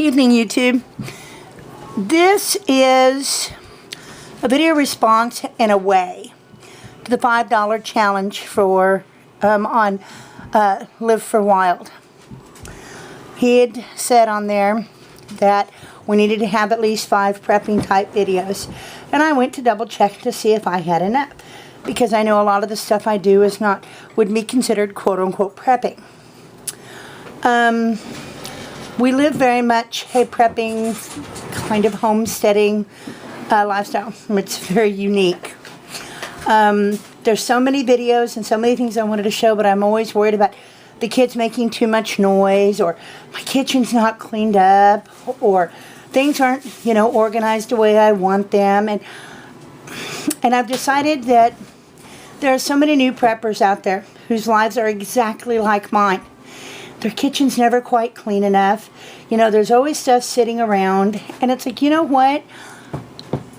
Evening, YouTube. This is a video response in a way to the $5 challenge for on Live for Wild. He had said on there that we needed to have at least 5 prepping type videos, and I went to double check to see if I had enough, because I know a lot of the stuff I do is not would be considered quote-unquote prepping. We live very much a prepping kind of homesteading lifestyle. It's very unique. There's so many videos and so many things I wanted to show, but I'm always worried about the kids making too much noise, or my kitchen's not cleaned up, or things aren't, organized the way I want them. And I've decided that there are so many new preppers out there whose lives are exactly like mine. Their kitchen's never quite clean enough. There's always stuff sitting around. And it's like, you know what?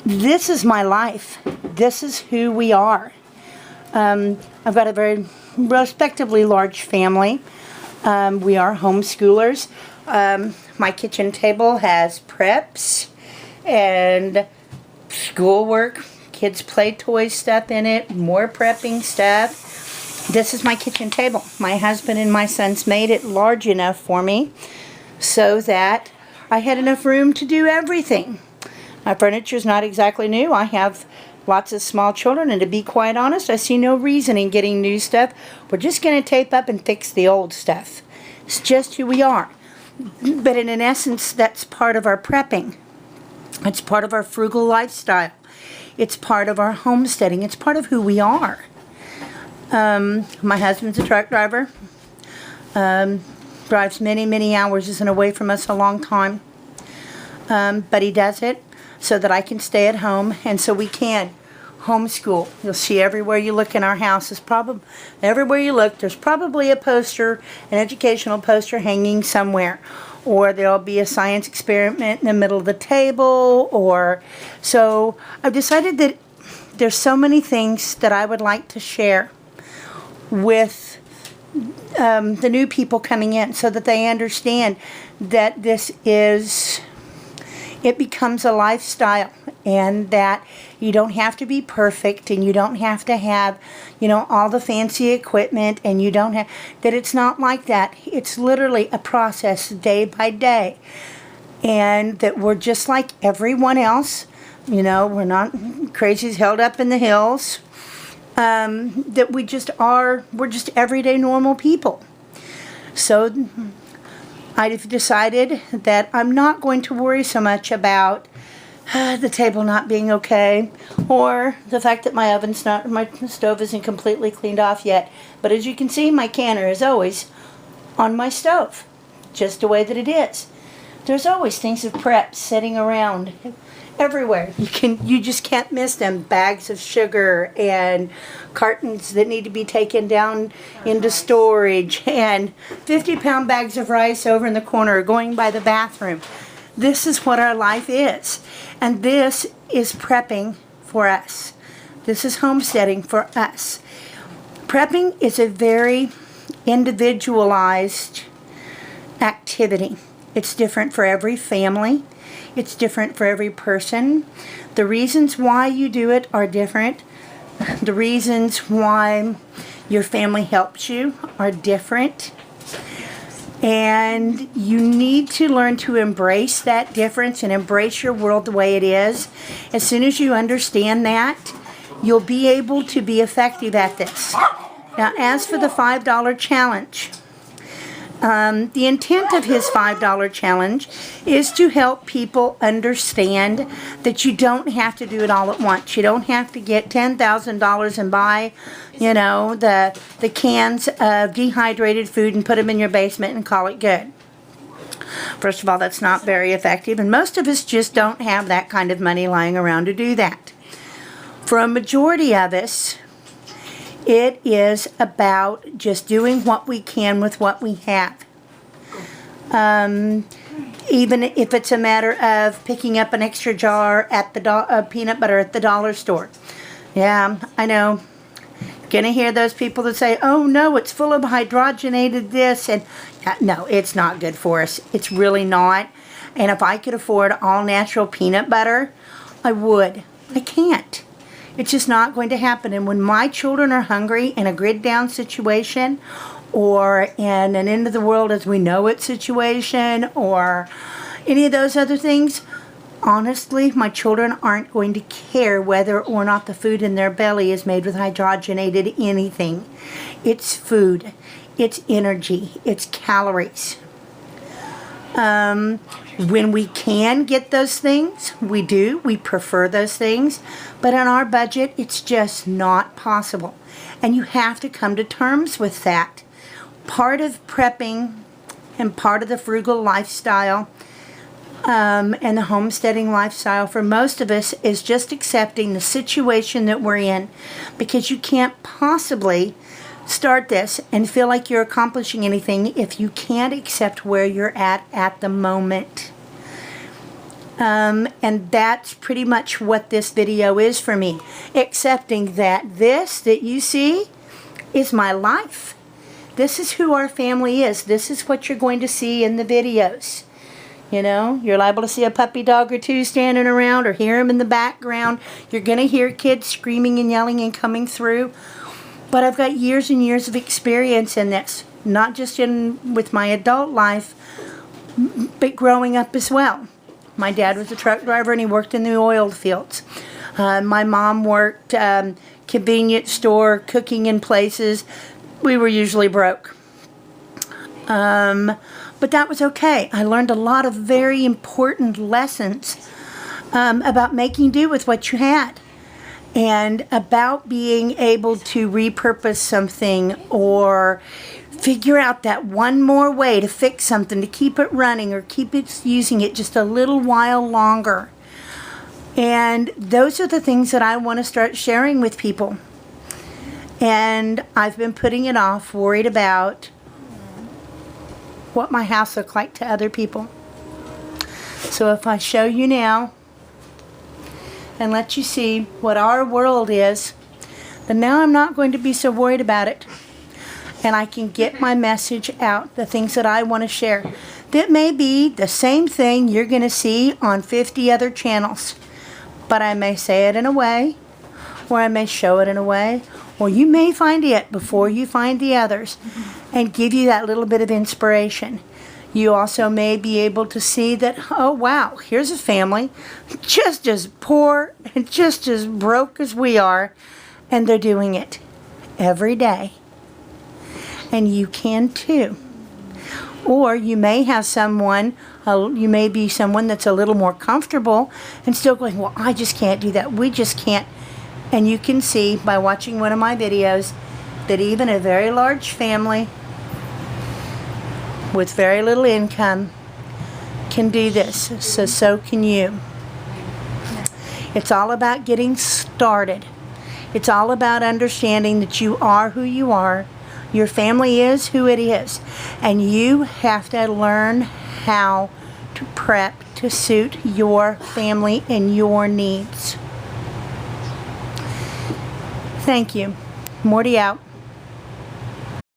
This is my life. This is who we are. I've got a very respectively large family. We are homeschoolers. My kitchen table has preps and schoolwork, kids' play toy stuff in it, more prepping stuff. This is my kitchen table. My husband and my sons made it large enough for me so that I had enough room to do everything. My furniture is not exactly new. I have lots of small children, and to be quite honest, I see no reason in getting new stuff. We're just going to tape up and fix the old stuff. It's just who we are. But in essence, that's part of our prepping. It's part of our frugal lifestyle. It's part of our homesteading. It's part of who we are. My husband's a truck driver. Drives many, many hours, isn't away from us a long time. But he does it so that I can stay at home, and so we can homeschool. You'll see everywhere you look in our house, everywhere you look, there's probably a poster, an educational poster hanging somewhere. Or there'll be a science experiment in the middle of the table. So I've decided that there's so many things that I would like to share with the new people coming in, so that they understand that it becomes a lifestyle, and that you don't have to be perfect, and you don't have to have, all the fancy equipment, and that it's not like that. It's literally a process day by day, and that we're just like everyone else. We're not crazies held up in the hills. That we're just everyday normal people. So I've decided that I'm not going to worry so much about the table not being okay, or the fact that my stove isn't completely cleaned off yet. But as you can see, my canner is always on my stove, just the way that it is. There's always things of prep sitting around everywhere. You just can't miss them. Bags of sugar and cartons that need to be taken down into storage, and 50-pound bags of rice over in the corner going by the bathroom. This is what our life is, and this is prepping for us. This is homesteading for us. Prepping is a very individualized activity. It's different for every family. It's different for every person. The reasons why you do it are different. The reasons why your family helps you are different. And you need to learn to embrace that difference and embrace your world the way it is. As soon as you understand that, you'll be able to be effective at this. Now, as for the $5 challenge, the intent of his $5 challenge is to help people understand that you don't have to do it all at once. You don't have to get $10,000 and buy, the cans of dehydrated food and put them in your basement and call it good. First of all, that's not very effective, and most of us just don't have that kind of money lying around to do that. For a majority of us, it is about just doing what we can with what we have. Even if it's a matter of picking up an extra jar at the peanut butter at the dollar store. Yeah, I know. going to hear those people that say, oh no, it's full of hydrogenated this. And no, it's not good for us. It's really not. And if I could afford all natural peanut butter, I would. I can't. It's just not going to happen. And when my children are hungry in a grid down situation, or in an end of the world as we know it situation, or any of those other things, honestly, my children aren't going to care whether or not the food in their belly is made with hydrogenated anything. It's food. It's energy. It's calories. When we can get those things, we do. We prefer those things. But in our budget, it's just not possible. And you have to come to terms with that. Part of prepping and part of the frugal lifestyle and the homesteading lifestyle for most of us is just accepting the situation that we're in, because you can't possibly start this and feel like you're accomplishing anything if you can't accept where you're at the moment. And that's pretty much what this video is for me. Accepting that this that you see is my life. This is who our family is. This is what you're going to see in the videos. You know, you're liable to see a puppy dog or two standing around or hear them in the background. You're going to hear kids screaming and yelling and coming through. But I've got years and years of experience in this, not just with my adult life, but growing up as well. My dad was a truck driver and he worked in the oil fields. My mom worked convenience store, cooking in places. We were usually broke. But that was okay. I learned a lot of very important lessons about making do with what you had, and about being able to repurpose something or figure out that one more way to fix something, to keep it running or keep it using it just a little while longer. And those are the things that I want to start sharing with people. And I've been putting it off, worried about what my house looked like to other people. So if I show you now and let you see what our world is, then now I'm not going to be so worried about it. And I can get my message out, the things that I want to share. That may be the same thing you're going to see on 50 other channels. But I may say it in a way, or I may show it in a way, or you may find it before you find the others and give you that little bit of inspiration. You also may be able to see that, oh wow, here's a family just as poor and just as broke as we are, and they're doing it every day. And you can too. Or you may have someone, you may be someone that's a little more comfortable and still going, well, I just can't do that. We just can't. And you can see by watching one of my videos that even a very large family with very little income can do this. So can you. It's all about getting started. It's all about understanding that you are who you are. Your family is who it is. And you have to learn how to prep to suit your family and your needs. Thank you. Morty out.